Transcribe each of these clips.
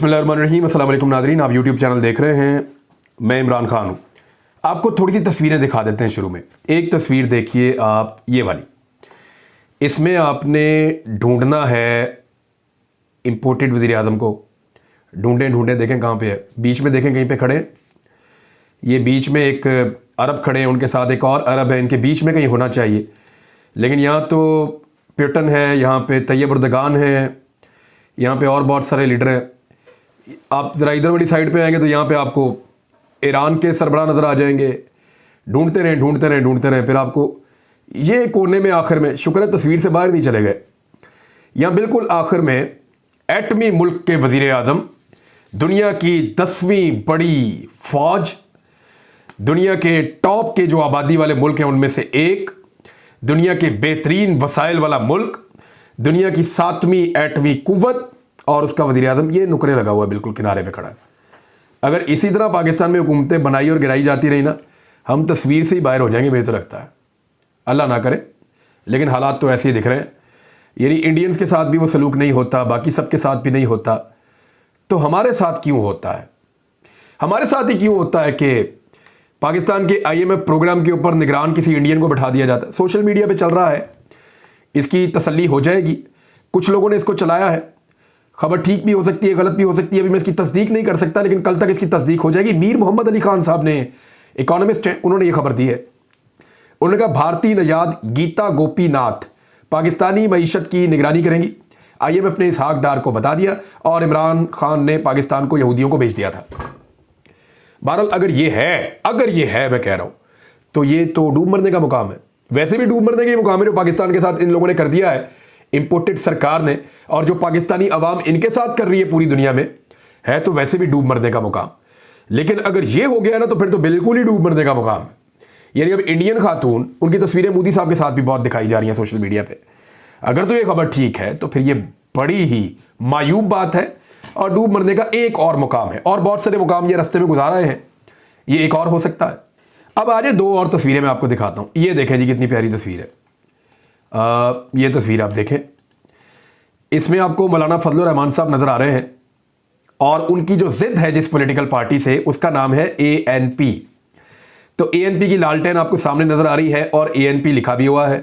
बिस्मिल्लाहिर्रहमानिर्रहीम। अस्सलाम वालेकुम नाज़रीन, आप यूट्यूब चैनल देख रहे हैं। मैं इमरान खान हूँ। आपको थोड़ी सी तस्वीरें दिखा देते हैं। शुरू में एक तस्वीर देखिए आप, ये वाली। इसमें आपने ढूंढना है इम्पोर्टेड वज़ीर आज़म को। ढूंढें देखें कहाँ पे है। बीच में देखें कहीं पे खड़े। ये बीच में एक अरब खड़े हैं, उनके साथ एक और अरब है, इनके बीच में कहीं होना चाहिए। लेकिन यहाँ तो प्यूटन है, यहाँ पे तैयब उर्दगान है, यहाँ पे और बहुत सारे लीडर हैं। आप ज़रा इधर वाली साइड पे आएंगे तो यहाँ पे आपको ईरान के सरबराह नज़र आ जाएंगे। ढूंढते रहें, फिर आपको ये कोने में आखिर में, शुक्र है तस्वीर से बाहर नहीं चले गए, यहाँ बिल्कुल आखिर में एटमी मुल्क के वज़ीर आज़म, दुनिया की 10वीं बड़ी फौज, दुनिया के टॉप के जो आबादी वाले मुल्क हैं उनमें से एक, दुनिया के बेहतरीन वसाइल वाला मुल्क, दुनिया की 7वीं एटमी कुव्वत, और उसका वज़ीर आज़म ये नुकरे लगा हुआ है, बिल्कुल किनारे पे खड़ा है। अगर इसी तरह पाकिस्तान में हुकूमतें बनाई और गिराई जाती रही ना, हम तस्वीर से ही बाहर हो जाएंगे, मुझे तो लगता है। अल्लाह ना करे, लेकिन हालात तो ऐसे ही दिख रहे हैं। यानी इंडियंस के साथ भी वो सलूक नहीं होता, बाकी सबके साथ भी नहीं होता, तो हमारे साथ क्यों होता है? हमारे साथ ही क्यों होता है कि पाकिस्तान के IMF प्रोग्राम के ऊपर निगरान किसी इंडियन को बैठा दिया जाता है? सोशल मीडिया पे चल रहा है, इसकी तसल्ली हो जाएगी। कुछ लोगों ने इसको चलाया है, खबर ठीक भी हो सकती है, गलत भी हो सकती है, अभी मैं इसकी तस्दीक नहीं कर सकता, लेकिन कल तक इसकी तस्दीक हो जाएगी। मीर मोहम्मद अली खान साहब ने, इकोनॉमिस्ट हैं, उन्होंने ये खबर दी है। उन्होंने कहा भारतीय नजाद गीता गोपीनाथ पाकिस्तानी मईशत की निगरानी करेंगी। IMF ने इसहाक डार को बता दिया और इमरान खान ने पाकिस्तान को यहूदियों को भेज दिया था। बहरहाल अगर ये है मैं कह रहा हूँ, तो ये तो डूब मरने का मुकाम है। वैसे भी डूब मरने का मुकाम है जो पाकिस्तान के साथ इन लोगों ने कर दिया है, इंपोर्टेड सरकार ने, और जो पाकिस्तानी अवाम इनके साथ कर रही है पूरी दुनिया में, है तो वैसे भी डूब मरने का मुकाम। लेकिन अगर ये हो गया ना, तो फिर तो बिल्कुल ही डूब मरने का मुकाम है। यानी अब इंडियन खातून, उनकी तस्वीरें मोदी साहब के साथ भी बहुत दिखाई जा रही हैं सोशल मीडिया पे। अगर तो ये खबर ठीक है तो फिर ये बड़ी ही मायूब बात है और डूब मरने का एक और मुकाम है। और बहुत सारे मुकाम ये रास्ते में गुजारा हैं, ये एक और हो सकता है। अब आज दो और तस्वीरें मैं आपको दिखाता हूँ। ये देखें जी, कितनी प्यारी तस्वीर है। ये तस्वीर आप देखें, इसमें आपको मौलाना फजलुर रहमान साहब नजर आ रहे हैं, और उनकी जो जिद है जिस पॉलिटिकल पार्टी से, उसका नाम है ANP। तो ANP की लालटेन आपको सामने नजर आ रही है और ANP लिखा भी हुआ है।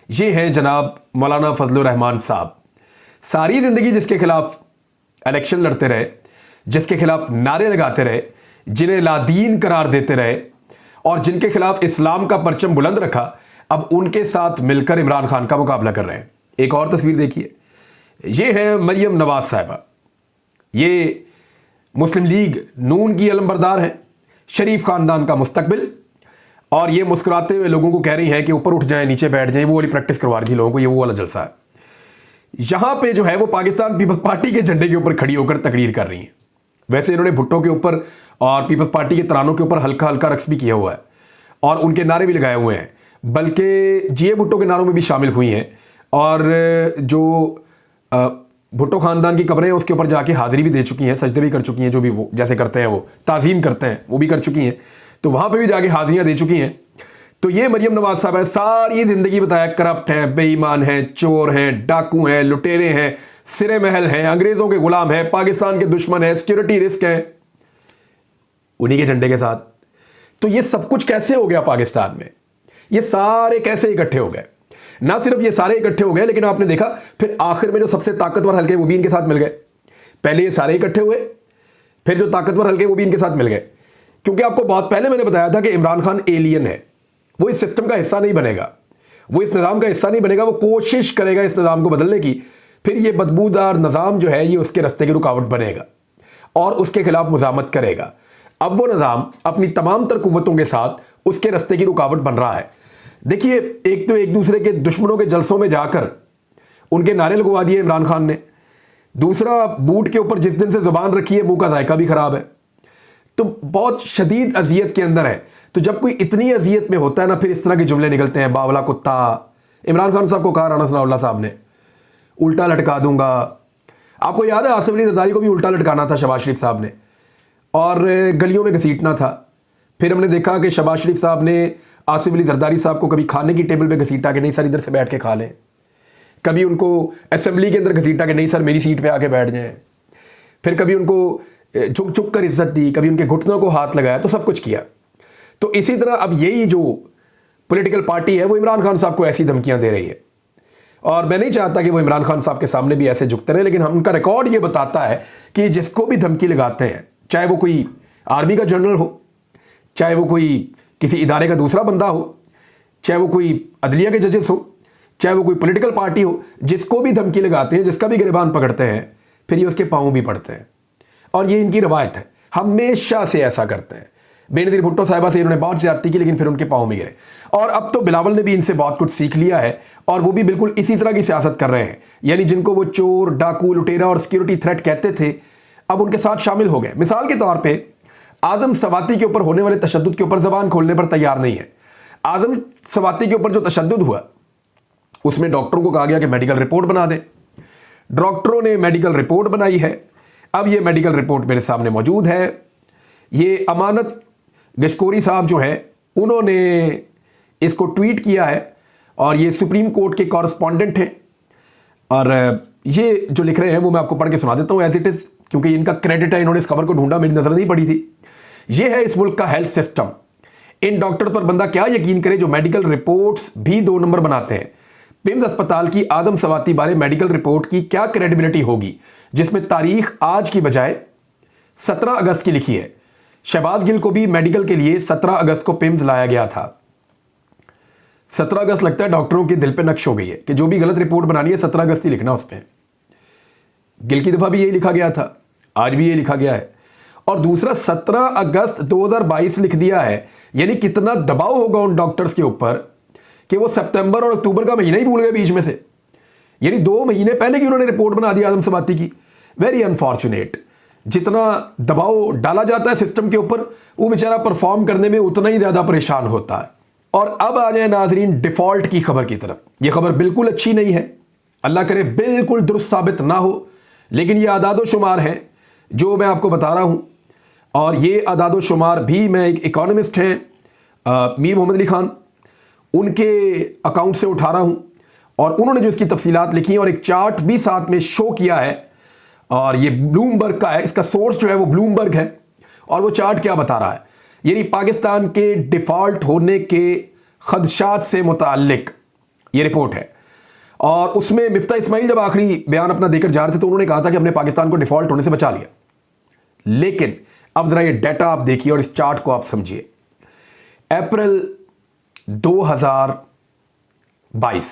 ये हैं जनाब मौलाना फजलुर रहमान साहब। सारी जिंदगी जिसके खिलाफ इलेक्शन लड़ते रहे, जिसके खिलाफ नारे लगाते रहे, जिन्हें लादीन करार देते रहे, और जिनके खिलाफ इस्लाम का परचम बुलंद रखा, अब उनके साथ मिलकर इमरान खान का मुकाबला कर रहे हैं। एक और तस्वीर देखिए, ये है मरियम नवाज साहिबा। ये मुस्लिम लीग नून की अलमबरदार हैं, शरीफ खानदान का मुस्तकबिल, और ये मुस्कुराते हुए लोगों को कह रही हैं कि ऊपर उठ जाएं, नीचे बैठ जाएं। वो वाली प्रैक्टिस करवा रही थी लोगों को, ये वो वाला जलसा है। यहां पे जो है वो पाकिस्तान पीपल्स पार्टी के झंडे के ऊपर खड़ी होकर तकरीर कर रही हैं। वैसे इन्होंने भुट्टो के ऊपर और पीपल्स पार्टी के तरानों के ऊपर हल्का हल्का रक्स भी किया हुआ है और उनके नारे भी लगाए हुए हैं, बल्कि GA भुट्टो के नारों में भी शामिल हुई हैं। और जो भुट्टो खानदान की कब्रें हैं उसके ऊपर जाके हाजिरी भी दे चुकी हैं, सजदे भी कर चुकी हैं, जो भी वो जैसे करते हैं, वो ताज़ीम करते हैं, वो भी कर चुकी हैं। तो वहाँ पे भी जाके हाजिरियाँ दे चुकी हैं। तो ये मरियम नवाज साहब है, सारी ज़िंदगी बताया करप्ट हैं, बेईमान हैं, चोर हैं, डाकू हैं, लुटेरे हैं, सिरे महल हैं, अंग्रेज़ों के गुलाम हैं, पाकिस्तान के दुश्मन हैं, सिक्योरिटी रिस्क हैं, उन्हीं के झंडे के साथ। तो ये सब कुछ कैसे हो गया पाकिस्तान में? ये सारे कैसे इकट्ठे हो गए? ना सिर्फ ये सारे इकट्ठे हो गए, लेकिन आपने देखा फिर आखिर में जो सबसे ताकतवर हल्के वो भी इनके साथ मिल गए। पहले ये सारे इकट्ठे हुए, फिर जो ताकतवर हल्के वो भी इनके साथ मिल गए। क्योंकि आपको बहुत पहले मैंने बताया था कि इमरान खान एलियन है, वो इस सिस्टम का हिस्सा नहीं बनेगा, वो इस निज़ाम का हिस्सा नहीं बनेगा, वो कोशिश करेगा इस निज़ाम को बदलने की। फिर ये बदबूदार निज़ाम जो है ये उसके रास्ते की रुकावट बनेगा और उसके खिलाफ मुज़ामत करेगा। अब वो निज़ाम अपनी तमाम तर कुव्वतों के साथ उसके रास्ते की रुकावट बन रहा है। देखिए, एक तो एक दूसरे के दुश्मनों के जलसों में जाकर उनके नारे लगवा दिए इमरान खान ने। दूसरा, बूट के ऊपर जिस दिन से ज़ुबान रखी है, मुंह का जायका भी ख़राब है। तो बहुत शदीद अजियत के अंदर है। तो जब कोई इतनी अजियत में होता है ना, फिर इस तरह के जुमले निकलते हैं, बावला कुत्ता। इमरान खान साहब को कहा राणा सनाउल्लाह साहब ने, उल्टा लटका दूंगा। आपको याद है आसिफ अली जरदारी को भी उल्टा लटकाना था शहबाज शरीफ साहब ने, और गलियों में घसीटना था। फिर हमने देखा कि शहबाज शरीफ साहब ने आसिफ अली जरदारी साहब को कभी खाने की टेबल पे घसीटा कि नहीं सर इधर से बैठ के खा लें, कभी उनको असेंबली के अंदर घसीटा कि नहीं सर मेरी सीट पे आके बैठ जाएं। फिर कभी उनको झुक झुक कर इज्जत दी, कभी उनके घुटनों को हाथ लगाया, तो सब कुछ किया। तो इसी तरह अब यही जो पॉलिटिकल पार्टी है वो इमरान खान साहब को ऐसी धमकियां दे रही है। और मैं नहीं चाहता कि वो इमरान खान साहब के सामने भी ऐसे झुकते रहे, लेकिन हम उनका रिकॉर्ड ये बताता है कि जिसको भी धमकी लगाते हैं, चाहे वो कोई आर्मी का जनरल हो, चाहे वो कोई किसी इदारे का दूसरा बंदा हो, चाहे वो कोई अदलिया के जजेस हो, चाहे वो कोई पॉलिटिकल पार्टी हो, जिसको भी धमकी लगाते हैं, जिसका भी गिरबान पकड़ते हैं, फिर ये उसके पाँव भी पड़ते हैं। और ये इनकी रवायत है, हमेशा से ऐसा करते हैं। बेनज़ीर भुट्टो साहिबा से इन्होंने बहुत ज्यादती की, लेकिन फिर उनके पाँव में गिरे। और अब तो बिलावल ने भी इनसे बहुत कुछ सीख लिया है, और वो भी बिल्कुल इसी तरह की सियासत कर रहे हैं। यानी जिनको वो चोर, डाकू, लुटेरा और सिक्योरिटी थ्रेट कहते थे, अब उनके साथ शामिल हो गए। मिसाल के तौर पर आजम सवाती के ऊपर होने वाले तशद्दुद के ऊपर जबान खोलने पर तैयार नहीं है। आजम सवाती के ऊपर जो तशद्दुद हुआ, उसमें डॉक्टरों को कहा गया कि मेडिकल रिपोर्ट बना दें। डॉक्टरों ने मेडिकल रिपोर्ट बनाई है। अब ये मेडिकल रिपोर्ट मेरे सामने मौजूद है। ये अमानत गशकोरी साहब जो हैं, उन्होंने इसको ट्वीट किया है, और ये सुप्रीम कोर्ट के कॉरेस्पॉन्डेंट हैं। और ये जो लिख रहे हैं वो मैं आपको पढ़ के सुना देता हूँ एज इट इज़, क्योंकि इनका क्रेडिट है, इन्होंने इस खबर को ढूंढा, मेरी नज़र नहीं पड़ी थी। ये है इस मुल्क का हेल्थ सिस्टम। इन डॉक्टर पर बंदा क्या यकीन करे जो मेडिकल रिपोर्ट्स भी 2 नंबर बनाते हैं। पिम्स अस्पताल की आदम सवाती बारे मेडिकल रिपोर्ट की क्या क्रेडिबिलिटी होगी, जिसमें तारीख आज की बजाय 17 अगस्त की लिखी है। शहबाज गिल को भी मेडिकल के लिए 17 अगस्त को पिम्स लाया गया था। 17 अगस्त लगता है डॉक्टरों के दिल पे नक्श हो गई है कि जो भी गलत रिपोर्ट बनानी है 17 अगस्त ही लिखना उस पर। गिल की दफा भी यही लिखा गया था, आज भी ये लिखा गया है। और दूसरा 17 अगस्त 2022 लिख दिया है, यानी कितना दबाव होगा उन डॉक्टर्स के ऊपर कि वो सितंबर और अक्टूबर का महीना ही भूल गए बीच में से। यानी 2 महीने पहले की उन्होंने रिपोर्ट बना दी आदम सवाती की। Very unfortunate. जितना दबाव डाला जाता है सिस्टम के ऊपर, वो बेचारा परफॉर्म करने में उतना ही ज्यादा परेशान होता है। और अब आ जाए नाजरीन डिफॉल्ट की खबर की तरफ। यह खबर बिल्कुल अच्छी नहीं है, अल्लाह करे बिल्कुल दुरुस्त साबित ना हो, लेकिन ये आदादो शुमार है जो मैं आपको बता रहा हूं। और ये आदादो शुमार भी, मैं एक इकोनॉमिस्ट हैं मीर मोहम्मद अली खान, उनके अकाउंट से उठा रहा हूं, और उन्होंने जो इसकी तफसीलात लिखी हैं और एक चार्ट भी साथ में शो किया है, और ये ब्लूमबर्ग का है, इसका सोर्स जो है वो ब्लूमबर्ग है। और वो चार्ट क्या बता रहा है, यानी पाकिस्तान के डिफॉल्ट होने के खदशात से मुताल्लिक ये रिपोर्ट है। और उसमें मिफ्ता इस्माइल जब आखिरी बयान अपना देकर जा रहे थे तो उन्होंने कहा था कि हमने पाकिस्तान को डिफॉल्ट होने से बचा लिया। लेकिन अब जरा ये डाटा आप देखिए और इस चार्ट को आप समझिए। अप्रैल 2022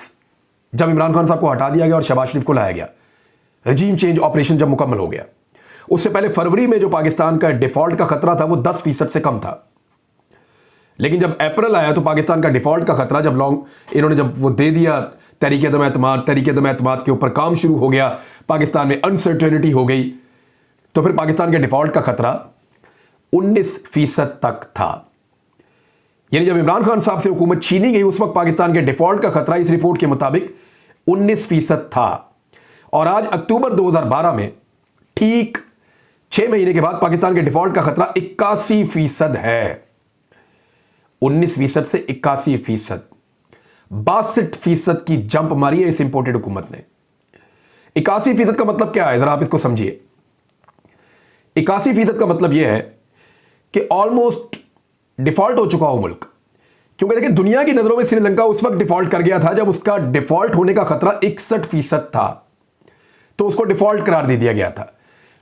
जब इमरान खान साहब को हटा दिया गया और शहबाज शरीफ को लाया गया, रजीम चेंज ऑपरेशन जब मुकम्मल हो गया, उससे पहले फरवरी में जो पाकिस्तान का डिफॉल्ट का खतरा था वो 10% से कम था। लेकिन जब अप्रैल आया तो पाकिस्तान का डिफॉल्ट का खतरा इन्होंने जब वो दे दिया, तहरीक अदम एतमाद के ऊपर काम शुरू हो गया, पाकिस्तान में अनसर्टेनिटी हो गई, तो फिर पाकिस्तान के डिफॉल्ट का खतरा 19% तक था। यानी जब इमरान खान साहब से हुकूमत छीनी गई उस वक्त पाकिस्तान के डिफॉल्ट का खतरा इस रिपोर्ट के मुताबिक 19% था। और आज अक्टूबर 2012 में ठीक 6 महीने के बाद पाकिस्तान के डिफॉल्ट का खतरा 81% है। 19% से 81%, 62% की जंप मारी है इस इंपोर्टेड हुकूमत ने। 81% का मतलब क्या है, जरा आप इसको समझिए। 81% का मतलब यह है कि ऑलमोस्ट डिफॉल्ट हो चुका हो मुल्क। क्योंकि देखिए दुनिया की नजरों में श्रीलंका उस वक्त डिफॉल्ट कर गया था जब उसका डिफॉल्ट होने का खतरा 61% था, तो उसको डिफॉल्ट करार दे दिया गया था।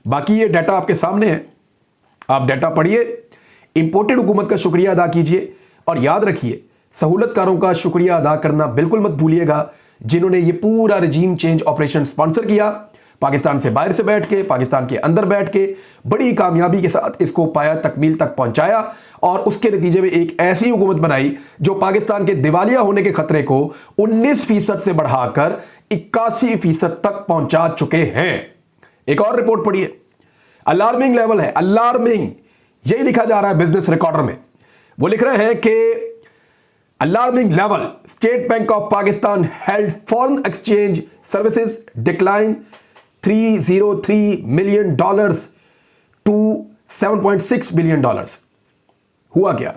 बाकी ये डाटा आपके सामने है, आप डाटा पढ़िए, इंपोर्टेड हुकूमत का शुक्रिया अदा कीजिए, और याद रखिए सहूलतकारों का शुक्रिया अदा करना बिल्कुल मत भूलिएगा, जिन्होंने ये पूरा रजीम चेंज ऑपरेशन स्पॉन्सर किया। पाकिस्तान से बाहर से बैठ के, पाकिस्तान के अंदर बैठ के बड़ी कामयाबी के साथ इसको पाया तकमील तक पहुंचाया, और उसके नतीजे में एक ऐसी हुकूमत बनाई जो पाकिस्तान के दिवालिया होने के खतरे को 19% से बढ़ाकर 81% तक पहुंचा चुके हैं। एक और रिपोर्ट पढ़िए, अलार्मिंग लेवल है, अलार्मिंग, यही लिखा जा रहा है बिजनेस रिकॉर्डर में। वो लिख रहे हैं कि alarming level, State Bank of Pakistan held foreign exchange services decline $303 million to $7.6 billion. हुआ क्या,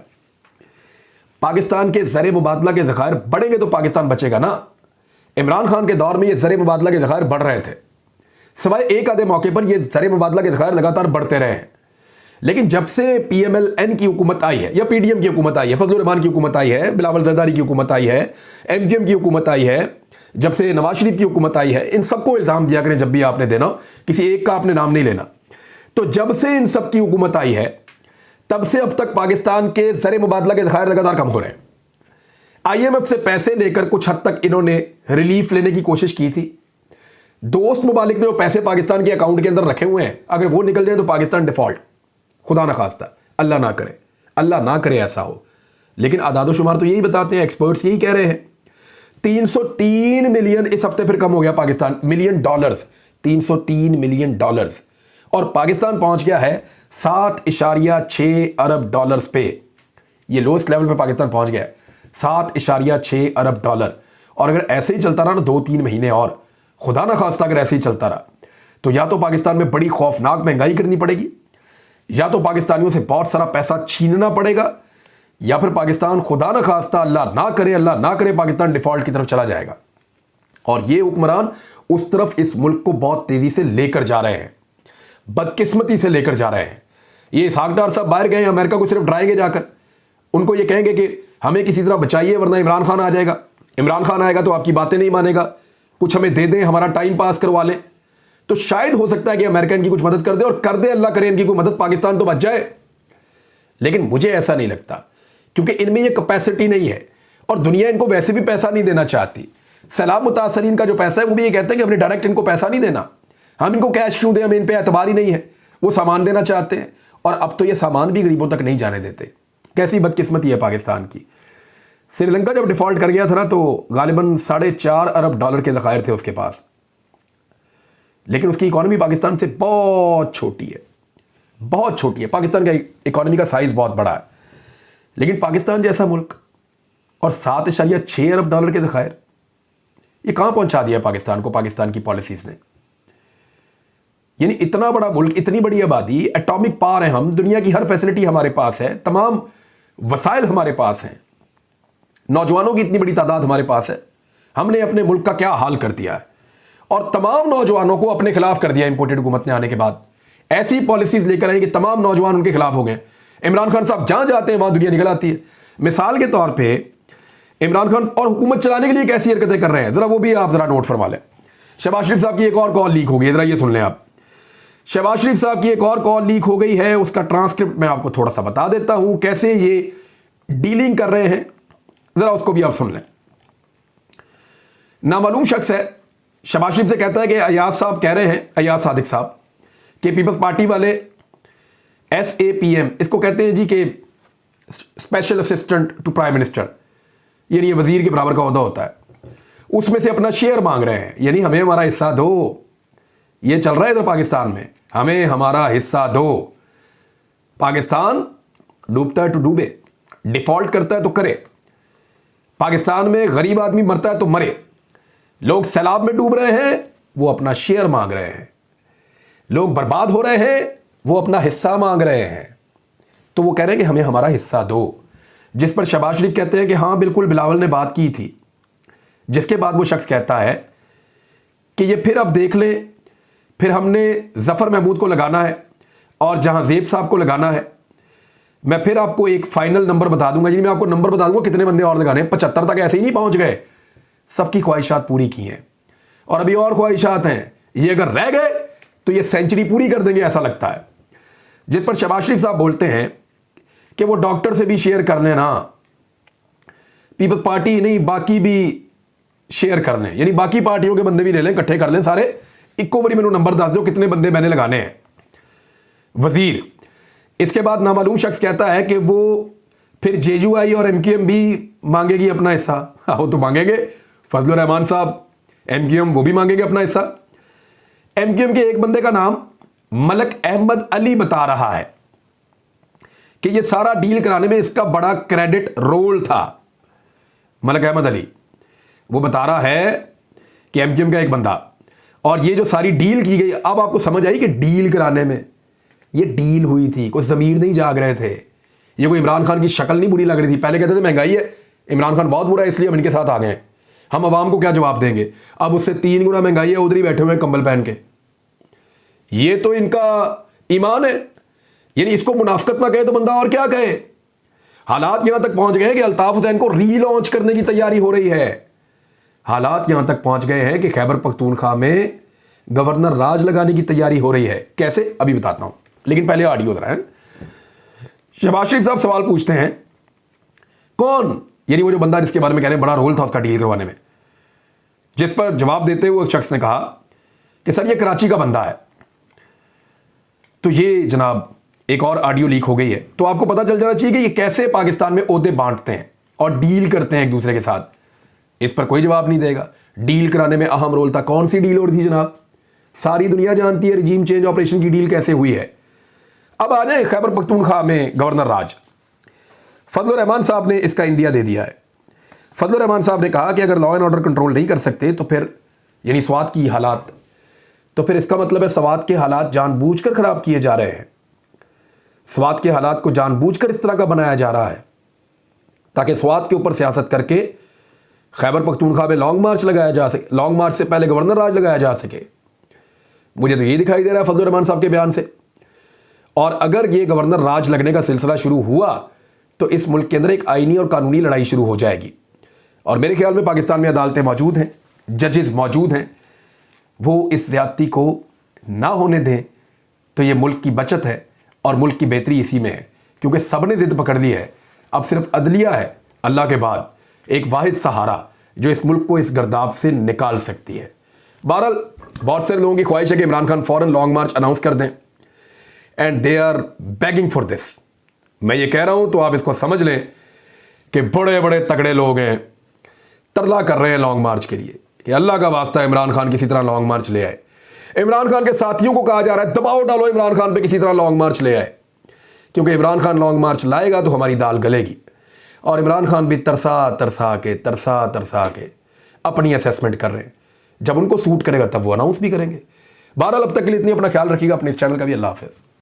पाकिस्तान के ज़र मुबादला के ज़खायर बढ़ेंगे तो पाकिस्तान बचेगा ना। इमरान खान के दौर में ये ज़र मुबादला के ज़खायर बढ़ रहे थे, सिवाय एक आधे मौके पर ये ज़र मुबादला के ज़खायर लगातार बढ़ते रहे हैं। लेकिन जब से PMLN की हुकूमत आई है या PDM की हुकूमत आई है, फजलुर रहमान की हुकूमत आई है, बिलावल जरदारी की हुकूमत आई है, MGM की हुकूमत आई है, जब से नवाज शरीफ की हुकूमत आई है, इन सबको इल्ज़ाम दिया करें जब भी आपने देना, किसी एक का आपने नाम नहीं लेना। तो जब से इन सब की हुकूमत आई है तब से अब तक पाकिस्तान के ज़र मुबादला के ज़खायर लगातार कम हो रहे हैं। IMF से पैसे लेकर कुछ हद तक इन्होंने रिलीफ लेने की कोशिश की थी। दोस्त मुबालिक ने वो पैसे पाकिस्तान के अकाउंट के अंदर रखे हुए हैं, अगर वो निकल जाए तो पाकिस्तान डिफॉल्ट, खुदा ना खास्ता, अल्लाह ना करे ऐसा हो। लेकिन आदादोशुमार तो यही बताते हैं, एक्सपर्ट्स यही कह रहे हैं। 303 मिलियन इस हफ्ते फिर कम हो गया Pakistan, million dollars, 303 million dollars, और पाकिस्तान पहुंच गया है 7.6 अरब डॉलर्स पे। ये लोएस्ट लेवल पे पाकिस्तान पहुंच गया है, 7.6 अरब डॉलर। और अगर ऐसे ही चलता रहा ना 2-3 महीने और, खुदा ना खास्ता अगर ऐसे ही चलता रहा, तो या तो पाकिस्तान में बड़ी खौफनाक महंगाई करनी पड़ेगी, या तो पाकिस्तानियों से बहुत सारा पैसा छीनना पड़ेगा, या फिर पाकिस्तान खुदा ना खास्ता अल्लाह ना करे पाकिस्तान डिफॉल्ट की तरफ चला जाएगा। और ये हुक्मरान उस तरफ इस मुल्क को बहुत तेजी से लेकर जा रहे हैं, बदकिस्मती से लेकर जा रहे हैं। ये इसहाक डार साहब बाहर गए, अमेरिका को सिर्फ डराएंगे जाकर, उनको ये कहेंगे कि हमें किसी तरह बचाइए वरना इमरान खान आ जाएगा, इमरान खान आएगा तो आपकी बातें नहीं मानेगा, कुछ हमें दे दें, हमारा टाइम पास करवा लें। तो शायद हो सकता है कि अमेरिका इनकी कुछ मदद कर दे, और कर दे, अल्लाह करे इनकी कोई मदद, पाकिस्तान तो बच जाए। लेकिन मुझे ऐसा नहीं लगता, क्योंकि इनमें ये कैपेसिटी नहीं है, और दुनिया इनको वैसे भी पैसा नहीं देना चाहती। सैलाब मुतासरीन का जो पैसा है वो भी ये कहते हैं कि हमने डायरेक्ट इनको पैसा नहीं देना, हम इनको कैश क्यों दें, हमें इन पर एतबार ही नहीं है। वो सामान देना चाहते हैं, और अब तो ये सामान भी गरीबों तक नहीं जाने देते। कैसी बदकिस्मती है पाकिस्तान की। श्रीलंका जब डिफॉल्ट कर गया था ना, तो गालिबन 4.5 अरब डॉलर के ज़खायर थे उसके पास, लेकिन उसकी इकॉनमी पाकिस्तान से बहुत छोटी है, बहुत छोटी है। पाकिस्तान का इकॉनमी का साइज बहुत बड़ा है, लेकिन पाकिस्तान जैसा मुल्क और 7.6 अरब डॉलर के ज़खायर, ये कहां पहुंचा दिया पाकिस्तान को पाकिस्तान की पॉलिसीज ने। यानी इतना बड़ा मुल्क, इतनी बड़ी आबादी, एटॉमिक पावर है हम, दुनिया की हर फैसिलिटी हमारे पास है, तमाम वसाइल हमारे पास हैं, नौजवानों की इतनी बड़ी तादाद हमारे पास है। हमने अपने मुल्क का क्या हाल कर दिया है, और तमाम नौजवानों को अपने खिलाफ कर दिया इंपोर्टेड हुकूमत ने आने के बाद। ऐसी पॉलिसीज लेकर आई कि तमाम नौजवान उनके खिलाफ हो गए। इमरान खान साहब जहां जाते हैं वहां दुनिया निकल आती है। मिसाल के तौर पे इमरान खान और हुकूमत चलाने के लिए कैसी हरकतें कर रहे हैं, जरा वो भी आप जरा नोट फरमा लें। शहबाज शरीफ साहब की एक और कॉल लीक हो गई, जरा ये सुन लें आप। शहबाज शरीफ साहब की एक और कॉल लीक हो गई है, उसका ट्रांसक्रिप्ट मैं आपको थोड़ा सा बता देता हूं, कैसे ये डीलिंग कर रहे हैं, जरा उसको भी आप सुन लें। नामालूम शख्स है, शहबाज शरीफ से कहता है कि अयाज साहब कह रहे हैं, अयाज सादिक साहब, कि पीपल्स पार्टी वाले SAPM, इसको कहते हैं जी कि special assistant to prime minister, यानी ये वजीर के बराबर का ओहदा होता है, उसमें से अपना शेयर मांग रहे हैं। यानी हमें हमारा हिस्सा दो, ये चल रहा है इधर पाकिस्तान में, हमें हमारा हिस्सा दो। पाकिस्तान डूबता है तो डूबे, डिफॉल्ट करता है तो करे, पाकिस्तान में गरीब आदमी मरता है तो मरे, लोग सैलाब में डूब रहे हैं, वो अपना शेयर मांग रहे हैं, लोग बर्बाद हो रहे हैं, वो अपना हिस्सा मांग रहे हैं। तो वो कह रहे हैं कि हमें हमारा हिस्सा दो। जिस पर शहबाज शरीफ कहते हैं कि हाँ बिल्कुल बिलावल ने बात की थी, जिसके बाद वो शख्स कहता है कि ये फिर अब देख ले, फिर हमने जफ़र महमूद को लगाना है और जहां ज़ेब साहब को लगाना है। मैं फिर आपको एक फाइनल नंबर बता दूंगा, यानी मैं आपको नंबर बता दूंगा कितने बंदे और लगाने हैं। 75 तक ऐसे ही नहीं पहुंच गए, सबकी ख्वाहिशात पूरी की हैं और अभी और ख्वाहिशात हैं। ये अगर रह गए तो ये सेंचुरी पूरी कर देंगे ऐसा लगता है। जिस पर शहबाज शरीफ साहब बोलते हैं कि वो डॉक्टर से भी शेयर कर लेना, पीपल्स पार्टी नहीं बाकी भी शेयर कर लें, यानी बाकी पार्टियों के बंदे भी ले लें, इकट्ठे कर लें सारे, इक्को बड़ी मैंने नंबर दस दो कितने बंदे मैंने लगाने हैं वजीर। इसके बाद नामालूम शख्स कहता है कि वो फिर JUI और MQM भी मांगेगी अपना हिस्सा। वो तो मांगेंगे, फजलुर रहमान साहब MQM वो भी मांगेंगे अपना हिस्सा। MQM के एक बंदे का नाम मलक अहमद अली बता रहा है कि ये सारा डील कराने में इसका बड़ा क्रेडिट रोल था। मलक अहमद अली वो बता रहा है कि MQM का एक बंदा, और ये जो सारी डील की गई, अब आपको समझ आई कि डील कराने में ये डील हुई थी, कोई ज़मीर नहीं जाग रहे थे, ये कोई इमरान खान की शक्ल नहीं बुरी लग रही थी। पहले कहते थे महंगाई है, इमरान खान बहुत बुरा है इसलिए हम इनके साथ आ गए, हम आवाम को क्या जवाब देंगे। अब उससे 3 गुना महंगाई है, उधर ही बैठे हुए हैं कंबल पहन के, ये तो इनका ईमान है, यानी इसको मुनाफिकत ना कहे तो बंदा और क्या कहे। हालात यहां तक पहुंच गए हैं कि अल्ताफ हुसैन को रीलॉन्च करने की तैयारी हो रही है। हालात यहां तक पहुंच गए हैं कि खैबर पख्तूनख्वा में गवर्नर राज लगाने की तैयारी हो रही है। कैसे, अभी बताता हूं, लेकिन पहले ऑडियो जरा है। शहबाज शरीफ साहब सवाल पूछते हैं, कौन, यानी वो जो बंदा जिसके बारे में कह रहे हैं बड़ा रोल था उसका डील करवाने में, जिस पर जवाब देते हुए उस शख्स ने कहा कि सर ये कराची का बंदा है। तो ये जनाब एक और ऑडियो लीक हो गई है, तो आपको पता चल जाना चाहिए कि ये कैसे पाकिस्तान में ओहदे बांटते हैं और डील करते हैं एक दूसरे के साथ। इस पर कोई जवाब नहीं देगा। डील कराने में अहम रोल था, कौन सी डील हो रही थी जनाब, सारी दुनिया जानती है रजीम चेंज ऑपरेशन की डील कैसे हुई है। अब आ जाए खैबर पख्तूनख्वा में गवर्नर राज। फजलुर रहमान साहब ने इसका इंदिया दे दिया है। फजलुर रहमान साहब ने कहा कि अगर लॉ एंड ऑर्डर कंट्रोल नहीं कर सकते तो फिर, यानी स्वात की हालात, तो फिर इसका मतलब है स्वात के हालात जानबूझकर खराब किए जा रहे हैं। स्वात के हालात को जानबूझकर इस तरह का बनाया जा रहा है ताकि स्वात के ऊपर सियासत करके खैबर पख्तूनख्वा में लॉन्ग मार्च लगाया जा सके, लॉन्ग मार्च से पहले गवर्नर राज लगाया जा सके। मुझे तो ये दिखाई दे रहा है फजलुर रहमान साहब के बयान से। और अगर ये गवर्नर राज लगने का सिलसिला शुरू हुआ तो इस मुल्क के अंदर एक आईनी और कानूनी लड़ाई शुरू हो जाएगी। और मेरे ख्याल में पाकिस्तान में अदालतें मौजूद हैं, जजेस मौजूद हैं, वो इस ज्यादती को ना होने दें तो ये मुल्क की बचत है और मुल्क की बेहतरी इसी में है। क्योंकि सब ने जिद पकड़ ली है, अब सिर्फ अदलिया है अल्लाह के बाद एक वाहिद सहारा जो इस मुल्क को इस गर्दाब से निकाल सकती है। बहरहाल बहुत सारे लोगों की ख्वाहिश है कि इमरान खान फौरन लॉन्ग मार्च अनाउंस कर दें, and they are begging for this. मैं ये कह रहा हूं तो आप इसको समझ लें कि बड़े बड़े तगड़े लोग हैं, तरला कर रहे हैं लॉन्ग मार्च के लिए कि अल्लाह का वास्ता इमरान खान किसी तरह लॉन्ग मार्च ले आए। इमरान खान के साथियों को कहा जा रहा है दबाव डालो इमरान खान पे किसी तरह लॉन्ग मार्च ले आए, क्योंकि इमरान खान लॉन्ग मार्च लाएगा तो हमारी दाल गलेगी। और इमरान खान भी तरसा तरसा के अपनी असेसमेंट कर रहे हैं, जब उनको सूट करेगा तब वो अनाउंस भी करेंगे। बहरहाल अब तक के लिए इतनी, अपना ख्याल रखिएगा, अपने इस चैनल का भी। अल्लाह हाफ़िज़।